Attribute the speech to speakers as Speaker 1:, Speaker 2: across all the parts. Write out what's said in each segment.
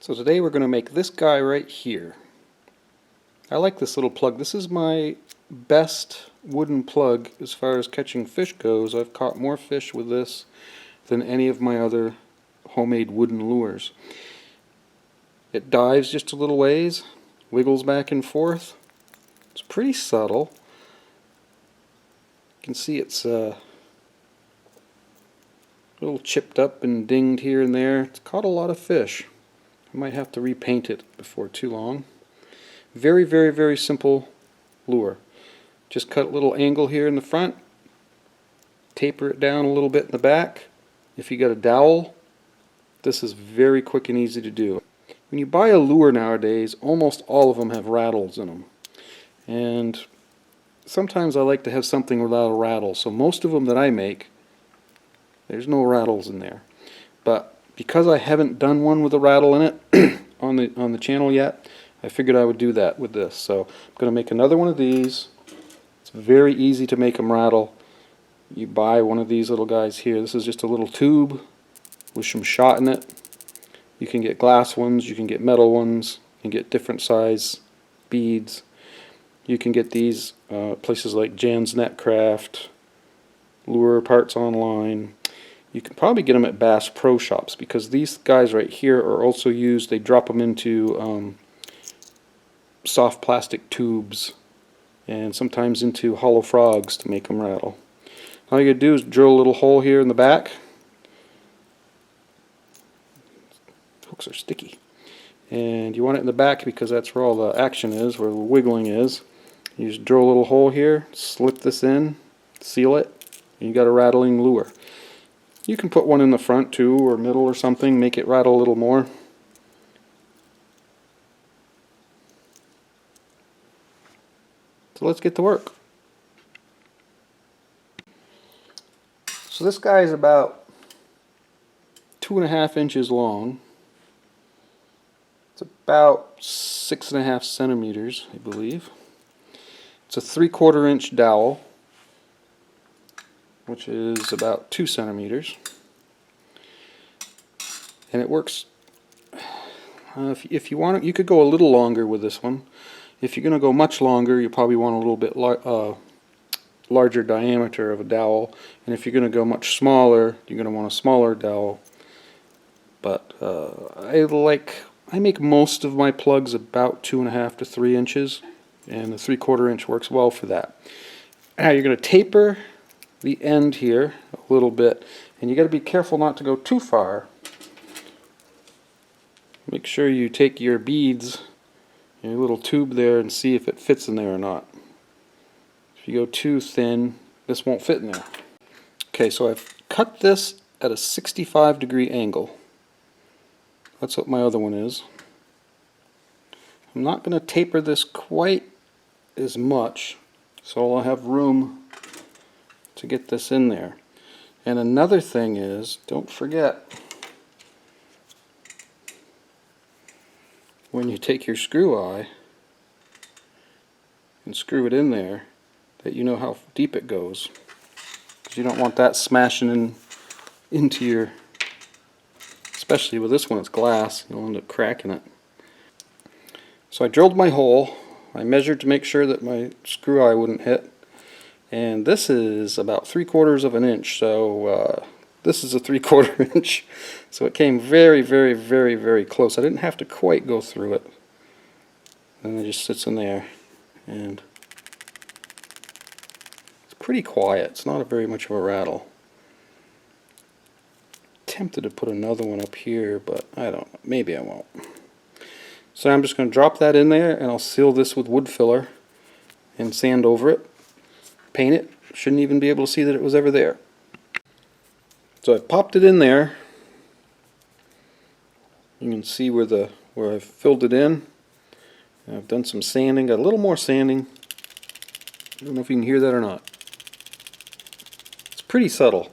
Speaker 1: So today we're going to make this guy right here. I like this little plug. This is my best wooden plug as far as catching fish goes. I've caught more fish with this than any of my other homemade wooden lures. It dives just a little ways, wiggles back and forth. It's pretty subtle. You can see it's a little chipped up and dinged here and there. It's caught a lot of fish. I might have to repaint it before too long. Very, very, very simple lure. Just cut a little angle here in the front, taper it down a little bit in the back. If you got a dowel, this is very quick and easy to do. When you buy a lure nowadays, almost all of them have rattles in them. And sometimes I like to have something without a rattle. So most of them that I make, there's no rattles in there. But because I haven't done one with a rattle in it on the channel yet, I figured I would do that with this. So I'm going to make another one of these. It's very easy to make them rattle. You buy one of these little guys here. This is just a little tube with some shot in it. You can get glass ones, you can get metal ones, you can get different size beads. You can get these places like Jan's Netcraft, Lure Parts Online. You can probably get them at Bass Pro Shops because these guys right here are also used. They drop them into soft plastic tubes and sometimes into hollow frogs to make them rattle. All you gotta do is drill a little hole here in the back. Hooks are sticky. And you want it in the back because that's where all the action is, where the wiggling is. You just drill a little hole here, slip this in, seal it, and you got a rattling lure. You can put one in the front too, or middle or something, make it rattle a little more. So let's get to work. So this guy is about 2.5 inches long. It's about 6.5 centimeters, I believe. It's a 3/4 inch dowel, which is about 2 centimeters. And it works, if you want it, you could go a little longer with this one. If you're going to go much longer, you probably want a little bit larger diameter of a dowel. And if you're going to go much smaller, you're going to want a smaller dowel. But I make most of my plugs about 2.5 to 3 inches, and the 3/4 inch works well for that. Now you're going to taper the end here a little bit, and you got to be careful not to go too far. Make sure you take your beads, your little tube there, and see if it fits in there or not. If you go too thin, this won't fit in there. Okay, so I've cut this at a 65-degree angle. That's what my other one is. I'm not going to taper this quite as much, so I'll have room to get this in there. And another thing is, don't forget, when you take your screw eye and screw it in there, that you know how deep it goes, because you don't want that smashing into your, especially with this one, it's glass, you'll end up cracking it. So I drilled my hole. I measured to make sure that my screw eye wouldn't hit. And this is about 3/4 of an inch, so this is a 3/4 inch. So it came very, very, very, very close. I didn't have to quite go through it. And it just sits in there. And it's pretty quiet. It's not very much of a rattle. Tempted to put another one up here, but I don't know. Maybe I won't. So I'm just going to drop that in there, and I'll seal this with wood filler and sand over it. Paint it. Shouldn't even be able to see that it was ever there. So I've popped it in there. You can see where I've filled it in. And I've done some sanding. Got a little more sanding. I don't know if you can hear that or not. It's pretty subtle.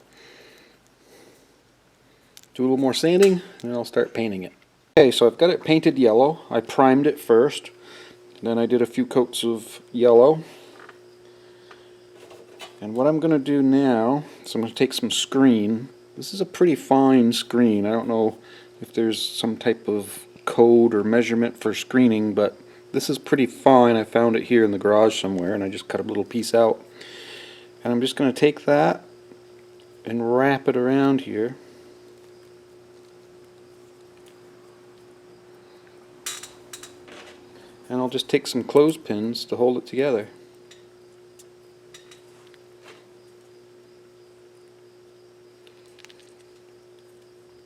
Speaker 1: Do a little more sanding, and then I'll start painting it. Okay, so I've got it painted yellow. I primed it first, then I did a few coats of yellow. And what I'm going to do now is I'm going to take some screen. This is a pretty fine screen. I don't know if there's some type of code or measurement for screening, but this is pretty fine. I found it here in the garage somewhere, and I just cut a little piece out. And I'm just going to take that and wrap it around here. And I'll just take some clothespins to hold it together.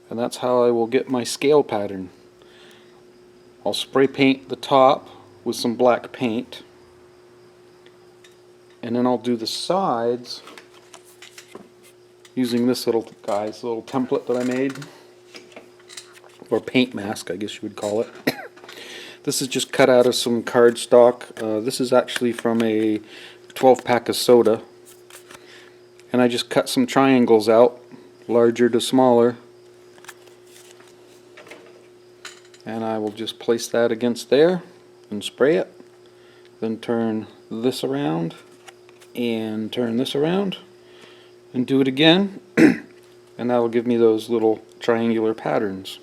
Speaker 1: And that's how I will get my scale pattern. I'll spray paint the top with some black paint, and then I'll do the sides using this little little template that I made, or paint mask I guess you would call it. This is just cut out of some cardstock. This is actually from a 12-pack of soda, and I just cut some triangles out, larger to smaller, and I will just place that against there and spray it, then turn this around and turn this around and do it again, and that will give me those little triangular patterns.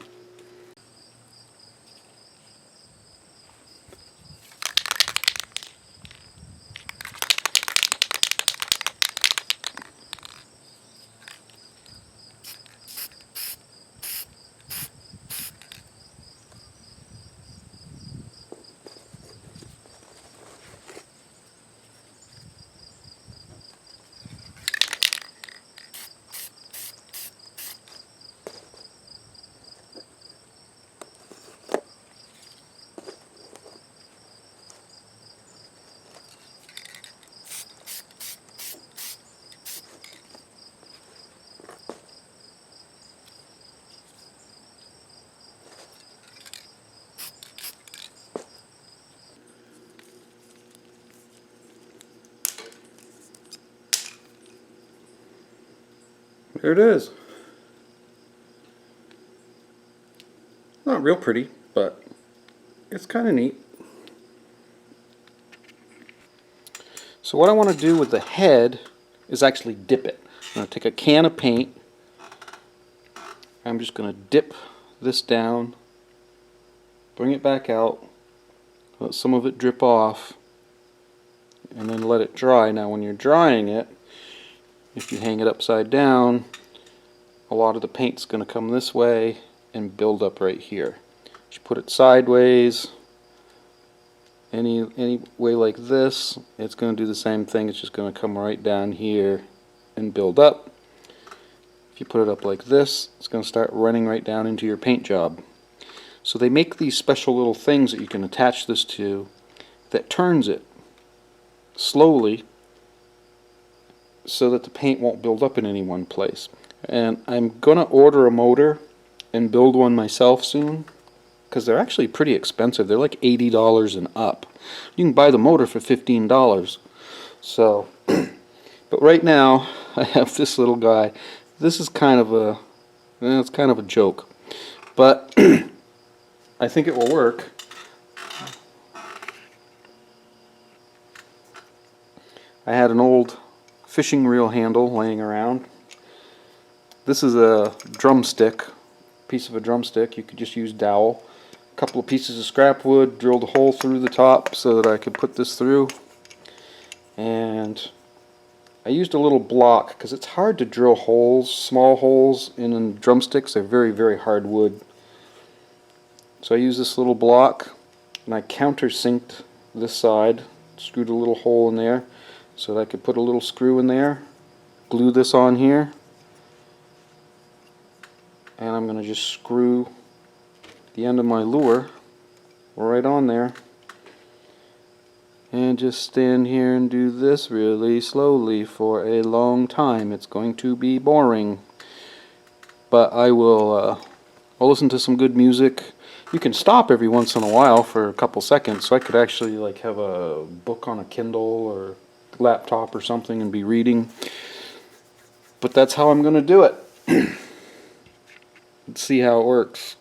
Speaker 1: There it is. Not real pretty, but it's kind of neat. So what I want to do with the head is actually dip it. I'm going to take a can of paint. I'm just going to dip this down, bring it back out, let some of it drip off, and then let it dry. Now when you're drying it, if you hang it upside down, a lot of the paint's going to come this way and build up right here. If you put it sideways, any way like this, it's going to do the same thing. It's just going to come right down here and build up. If you put it up like this, it's going to start running right down into your paint job. So they make these special little things that you can attach this to that turns it slowly so that the paint won't build up in any one place. And I'm going to order a motor and build one myself soon, because they're actually pretty expensive. They're like $80 and up. You can buy the motor for $15. So, but right now I have this little guy. This is kind of a, it's kind of a joke, but I think it will work. I had an old fishing reel handle laying around. This is a drumstick, piece of a drumstick. You could just use dowel. A couple of pieces of scrap wood, drilled a hole through the top so that I could put this through. And I used a little block because it's hard to drill holes, small holes in drumsticks. They're very, very hard wood. So I used this little block and I countersinked this side, screwed a little hole in there so that I could put a little screw in there, glue this on here, and I'm going to just screw the end of my lure right on there and just stand here and do this really slowly for a long time. It's going to be boring, but I will I'll listen to some good music. You can stop every once in a while for a couple seconds, so I could actually like have a book on a Kindle or laptop or something and be reading. But that's how I'm going to do it. Let's see how it works.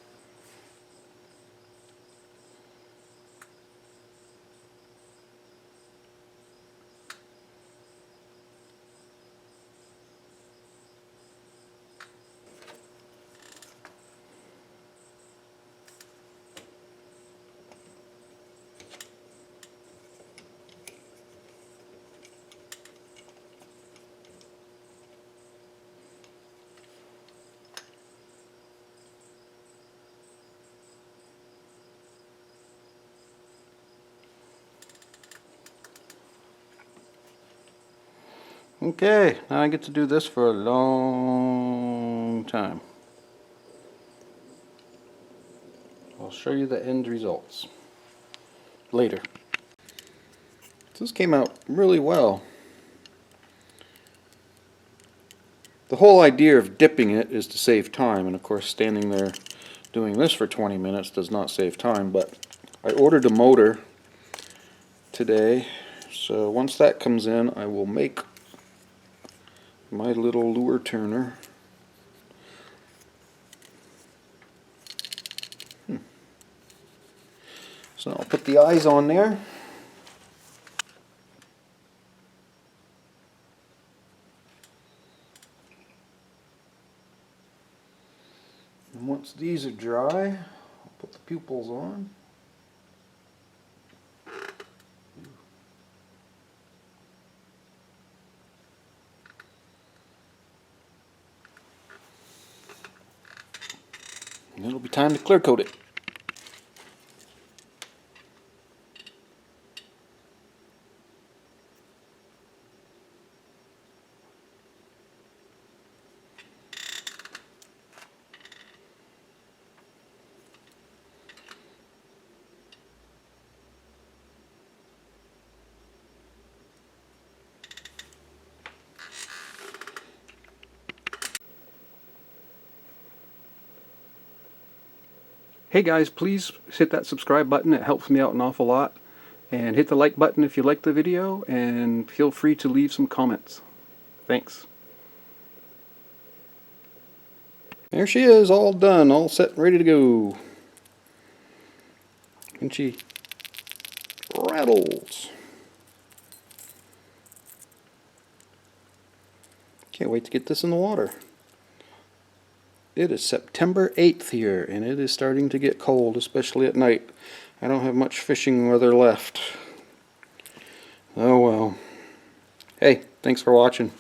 Speaker 1: Okay, now I get to do this for a long time. I'll show you the end results later. So this came out really well. The whole idea of dipping it is to save time, and of course standing there doing this for 20 minutes does not save time, but I ordered a motor today, so once that comes in I will make my little lure turner. So I'll put the eyes on there. And once these are dry, I'll put the pupils on. And it'll be time to clear coat it. Hey guys, please hit that subscribe button. It helps me out an awful lot. And hit the like button if you liked the video, and feel free to leave some comments. Thanks. There she is, all done, all set, ready to go. And she rattles. Can't wait to get this in the water. It is September 8th here, and it is starting to get cold, especially at night. I don't have much fishing weather left. Oh well. Hey, thanks for watching.